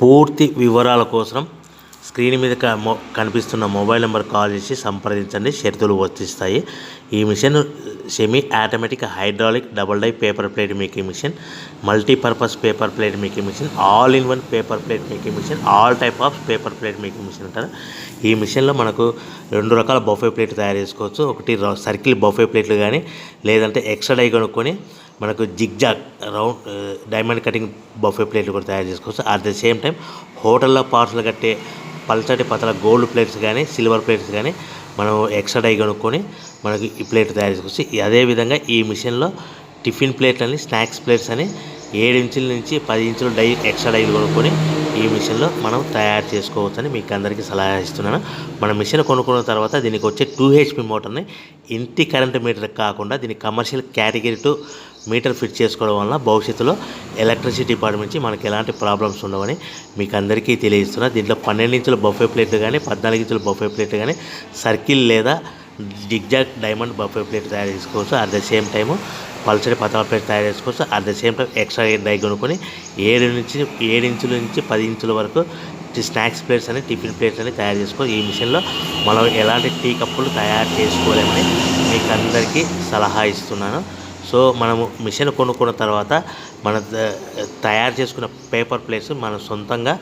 పూర్తి వివరాల కోసం స్క్రీన్ మీద కనిపిస్తున్న మొబైల్ నెంబర్ కాల్ చేసి సంప్రదించండి. షరతులు వర్తిస్తాయి. ఈ machine semi automatic hydraulic double die paper plate making machine, multipurpose paper plate making machine, all in one paper plate making machine, all type of paper plate making machine అంటారు. ఈ మిషన్లో మనకు 2 రకాల బఫే ప్లేట్ తయారు చేసుకోవచ్చు. ఒకటి circle buffet ప్లేట్లు కానీ, లేదంటే ఎక్స్ట్రా డై కొనుక్కొని మనకు zigzag round diamond cutting buffet ప్లేట్లు కూడా తయారు చేసుకోవచ్చు. అట్ ద సేమ్ టైం హోటల్లో పార్సల్ కట్టే పల్చటి పతల గోల్డ్ ప్లేట్స్ కానీ, సిల్వర్ ప్లేట్స్ కానీ మనం ఎక్స్ట్రా డై కొనుక్కొని మనకి ఈ ప్లేట్ తయారు చేసుకోవచ్చు. అదేవిధంగా ఈ మిషన్లో టిఫిన్ ప్లేట్లు అని, స్నాక్స్ ప్లేట్స్ అని 7 ఇంచుల నుంచి 10 ఇంచుల డై ఎక్స్ట్రా డైలు కొనుక్కొని ఈ మిషన్లో మనం తయారు చేసుకోవచ్చని మీకు అందరికీ సలహా ఇస్తున్నాను. మన మిషన్ కొనుక్కున్న తర్వాత దీనికి వచ్చే 2 HP మోటార్ని ఇంటి కరెంట్ మీటర్ కాకుండా దీనికి కమర్షియల్ కేటగిరీ 2 మీటర్ ఫిట్ చేసుకోవడం వల్ల భవిష్యత్తులో ఎలక్ట్రిసిటీ డిపార్ట్మెంట్ నుంచి మనకి ఎలాంటి ప్రాబ్లమ్స్ ఉండవని మీకు అందరికీ తెలియజేస్తున్నా. దీంట్లో 12 ఇంచుల బఫే ప్లేట్లు కానీ, 14 ఇంచుల బఫే ప్లేట్లు కానీ, సర్కిల్ లేదా జిగ్జాగ్ డైమండ్ బఫే ప్లేట్ తయారు చేసుకోవచ్చు. అట్ ద సేమ్ టైము పల్చడి పతల ప్లేట్ తయారు చేసుకోవచ్చు. At the same time extra die కొనుక్కొని 7 ఇంచుల నుంచి 10 ఇంచుల వరకు స్నాక్స్ ప్లేట్స్ అని, టిఫిన్ ప్లేట్స్ అని తయారు చేసుకోవచ్చు. ఈ మిషన్లో మనం ఎలాంటి టీ కప్పులు తయారు చేసుకోలేమని మీకు అందరికీ సలహా ఇస్తున్నాను. సో మనము మిషన్ కొనుక్కున్న తర్వాత మన తయారు చేసుకున్న పేపర్ ప్లేట్స్ మనం సొంతంగా